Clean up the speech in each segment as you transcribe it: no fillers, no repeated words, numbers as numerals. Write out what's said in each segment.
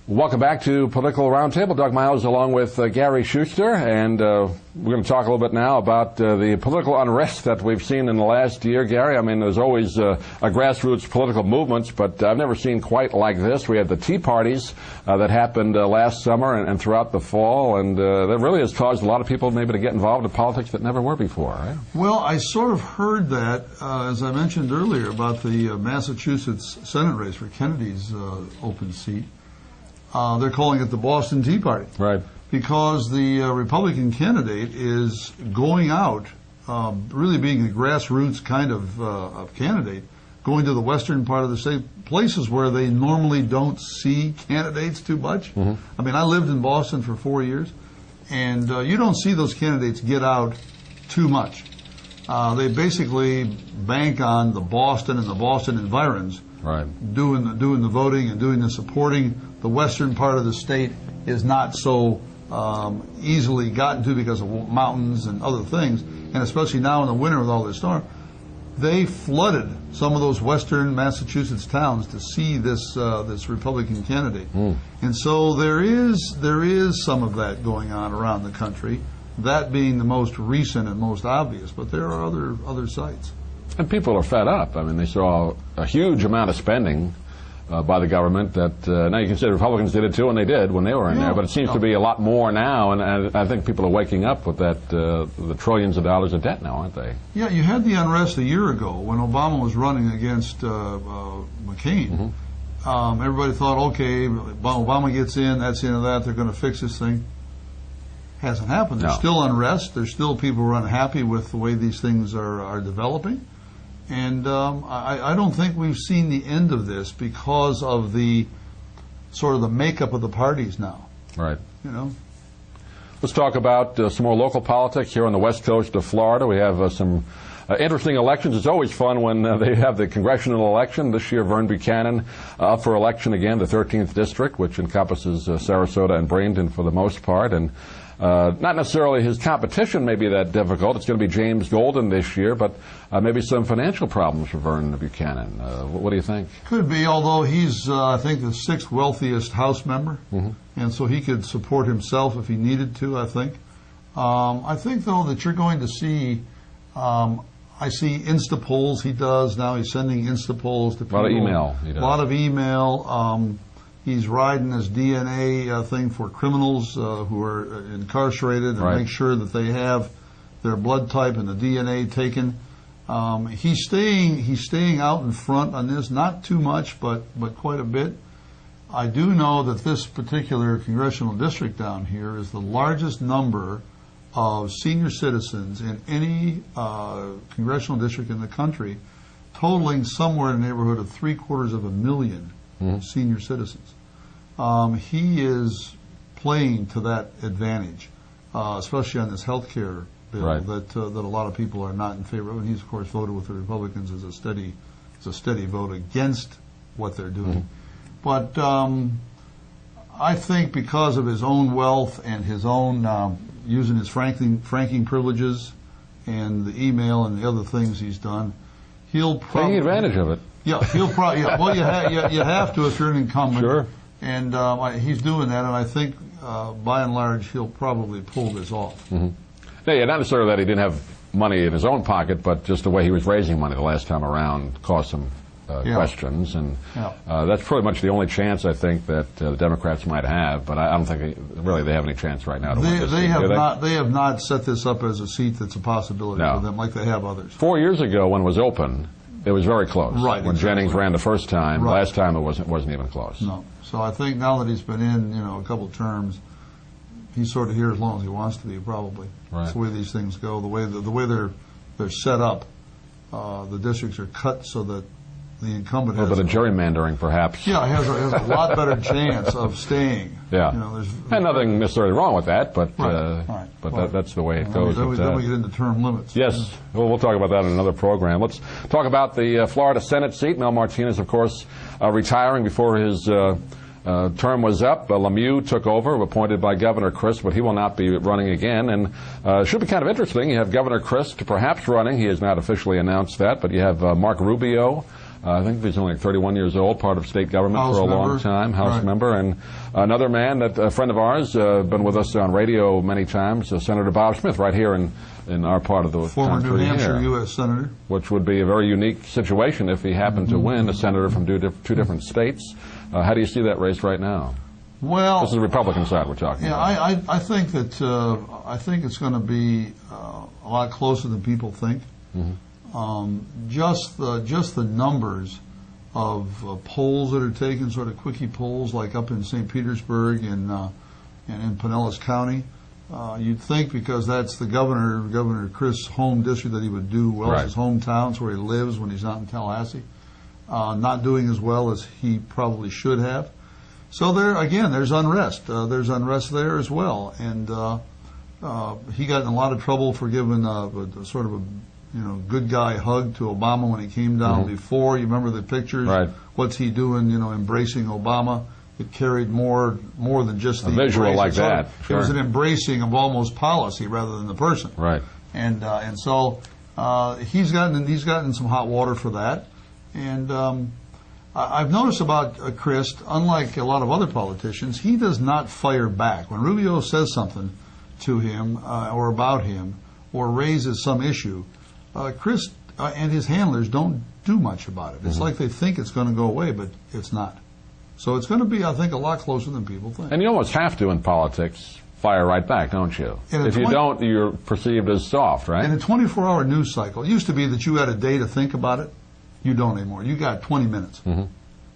Welcome back to Political Roundtable. Doug Miles along with Gary Schuster, and we're going to talk a little bit now about the political unrest that we've seen in the last year. Gary, I mean, there's always a grassroots political movements, but I've never seen quite like this. We had the Tea Parties that happened last summer and throughout the fall, and that really has caused a lot of people maybe to get involved in politics that never were before, right? Well, I sort of heard that, as I mentioned earlier, about the Massachusetts Senate race for Kennedy's open seat. They're calling it the Boston Tea Party. Right. Because the Republican candidate is going out, really being a grassroots kind of candidate, going to the western part of the state, places where they normally don't see candidates too much. Mm-hmm. I mean, I lived in Boston for 4 years, and you don't see those candidates get out too much. They basically bank on the Boston and the Boston environs, right, doing the voting and doing the supporting. The western part of the state is not so easily gotten to because of mountains and other things, and especially now in the winter with all this storm, they flooded some of those western Massachusetts towns to see this Republican candidate. And so there is some of that going on around the country, that being the most recent and most obvious, but there are other sites. And people are fed up. I mean, they saw a huge amount of spending by the government that now you can say Republicans did it too, and they did when they were in there, but it seems to be a lot more now, and I think people are waking up with that the trillions of dollars of debt now, aren't they? Yeah, you had the unrest a year ago when Obama was running against McCain. Mm-hmm. Everybody thought, okay, Obama gets in, that's the end of that, they're going to fix this thing. Hasn't happened. There's still unrest. There's still people who are unhappy with the way these things are developing. And I don't think we've seen the end of this because of the sort of the makeup of the parties now. Right. You know. Let's talk about some more local politics here on the west coast of Florida. We have some interesting elections. It's always fun when they have the congressional election. This year, Vern Buchanan up for election again, the 13th district, which encompasses Sarasota and Bradenton for the most part. And not necessarily his competition may be that difficult. It's going to be James Golden this year, but maybe some financial problems for Vern Buchanan. What do you think? Could be, although he's, I think, the 6th wealthiest House member, and so he could support himself if he needed to, I think. I think, though, that you're going to see, I see Insta polls he does now. He's sending Insta polls to people. A lot of email. A lot of email. He's riding his DNA thing for criminals who are incarcerated and make sure that they have their blood type and the DNA taken. He's staying out in front on this, not too much, but quite a bit. I do know that this particular congressional district down here is the largest number of senior citizens in any congressional district in the country, totaling somewhere in the neighborhood of 750,000 senior citizens. He is playing to that advantage, especially on this health care bill that a lot of people are not in favor of. And he's, of course, voted with the Republicans as a steady vote against what they're doing. But I think because of his own wealth and his own using his franking privileges and the email and the other things he's done, he'll probably taking advantage of it. Yeah, he'll probably. Yeah, well, you have to if you're an incumbent. Sure. And he's doing that, and I think by and large he'll probably pull this off. Now, yeah, not necessarily that he didn't have money in his own pocket, but just the way he was raising money the last time around caused some questions, and that's pretty much the only chance I think that the Democrats might have. But I don't think they have any chance right now. They have not set this up as a seat that's a possibility for them, like they have others. 4 years ago, when it was open, it was very close. Right. When Jennings ran the first time, last time it wasn't even close. No. So I think now that he's been in, a couple of terms, he's sort of here as long as he wants to be, probably. Right. That's the way these things go. The way they're set up, the districts are cut so that the incumbent has a bit of gerrymandering, perhaps. Yeah, has a lot better chance of staying. Yeah. And nothing necessarily wrong with that, but that's the way it goes. Then we get into term limits. Yes. Well, we'll talk about that in another program. Let's talk about the Florida Senate seat. Mel Martinez, of course, retiring before his term was up. Lemieux took over, appointed by Governor Christ, but he will not be running again. And it should be kind of interesting. You have Governor Christ perhaps running. He has not officially announced that, but you have Mark Rubio, I think he's only 31 years old, part of state government for a long time, House member. And another man, a friend of ours, been with us on radio many times, Senator Bob Smith, right here in our part of the former country. New Hampshire here, U.S. Senator. Which would be a very unique situation if he happened to win, a senator from two different states. How do you see that race right now? Well, this is the Republican side we're talking about. I think that I think it's going to be a lot closer than people think. Just the numbers of polls that are taken, sort of quickie polls, like up in St. Petersburg and in Pinellas County. You'd think because that's the Governor Chris' home district that he would do well. It's his hometown, it's where he lives when he's not in Tallahassee. Not doing as well as he probably should have. So there's unrest. There's unrest there as well, and he got in a lot of trouble for giving a sort of a good guy hug to Obama when he came down before. You remember the pictures? Right. What's he doing? Embracing Obama. It carried more than just the visual embrace. like that. It was an embracing of almost policy rather than the person. Right. And so he's gotten some hot water for that. And I've noticed about Chris, unlike a lot of other politicians, he does not fire back. When Rubio says something to him or about him or raises some issue, Chris and his handlers don't do much about it. It's like they think it's going to go away, but it's not. So it's going to be, I think, a lot closer than people think. And you almost have to in politics fire right back, don't you? If you don't, you're perceived as soft, right? In a 24-hour news cycle, it used to be that you had a day to think about it. You don't anymore. You got 20 minutes. And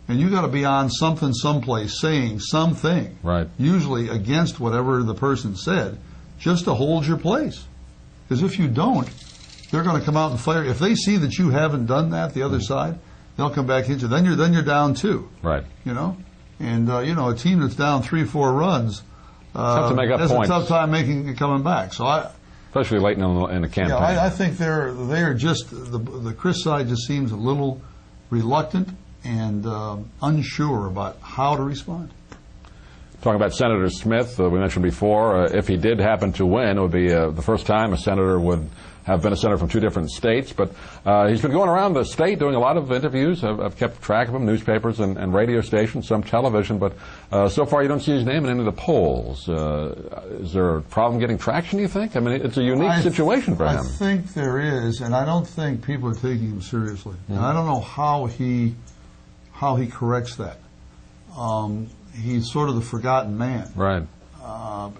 you got to be on something someplace saying something, usually against whatever the person said, just to hold your place. Because if you don't, they're going to come out and fire. If they see that you haven't done that, the other side, they'll come back and hit you. Then you're down two. Right. And a team that's down 3-4 runs tough to make up has points. a tough time coming back. So especially late in the campaign. Yeah, I think they're just the Chris side just seems a little reluctant and unsure about how to respond. Talking about Senator Smith, we mentioned before, if he did happen to win, it would be the first time a senator would have been a senator from two different states. But he's been going around the state doing a lot of interviews. I've kept track of him, newspapers and radio stations, some television. But so far you don't see his name in any of the polls. Is there a problem getting traction, you think? I mean, it's a unique situation for him. I think there is, and I don't think people are taking him seriously. And I don't know how he corrects that. He's sort of the forgotten man. Right.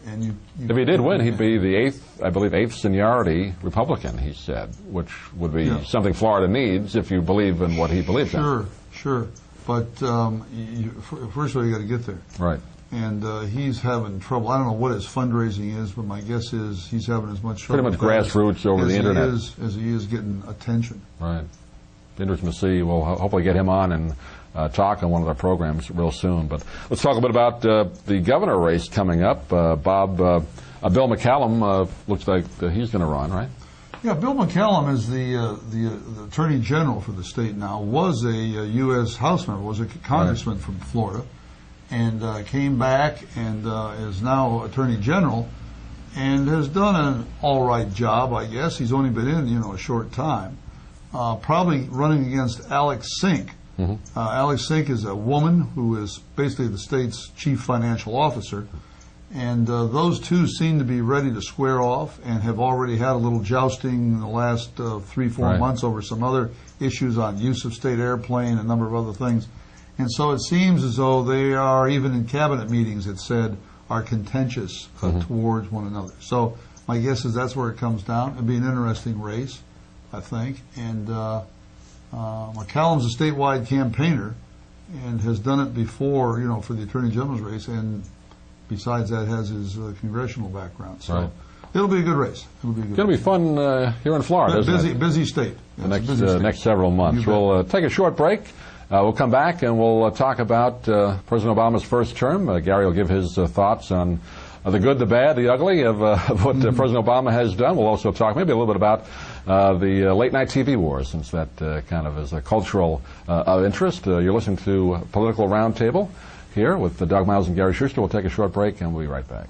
And if he did win, he'd be the eighth seniority Republican, he said, which would be something Florida needs if you believe in what he believes in. Sure. But first of all, you got to get there. Right. And he's having trouble. I don't know what his fundraising is, but my guess is he's having as much trouble. Pretty much grassroots over the internet. As he is getting attention. Right. Interesting to see. We'll hopefully get him on and talk on one of our programs real soon. But let's talk a bit about the governor race coming up. Bill McCallum looks like he's going to run, right? Yeah, Bill McCallum is the Attorney General for the state now, was a U.S. House member, was a congressman from Florida, and came back and is now Attorney General and has done an all right job, I guess. He's only been in, a short time. Probably running against Alex Sink. Alex Sink is a woman who is basically the state's chief financial officer, and those two seem to be ready to square off and have already had a little jousting in the last 3-4 months over some other issues on use of state airplane and a number of other things. And so it seems as though they are, even in cabinet meetings, it said, are contentious towards one another. So my guess is that's where it comes down. It'd be an interesting race, I think. And McCallum's a statewide campaigner and has done it before, for the Attorney General's race, and besides that has his congressional background. So it'll be a good race. It's going to be fun here in Florida, isn't it? Busy state. The next several months. We'll take a short break. We'll come back and we'll talk about President Obama's first term. Gary will give his thoughts on the good, the bad, the ugly of what President Obama has done. We'll also talk maybe a little bit about the late-night TV wars, since that kind of is a cultural of interest. You're listening to Political Roundtable here with Doug Miles and Gary Schuster. We'll take a short break and we'll be right back.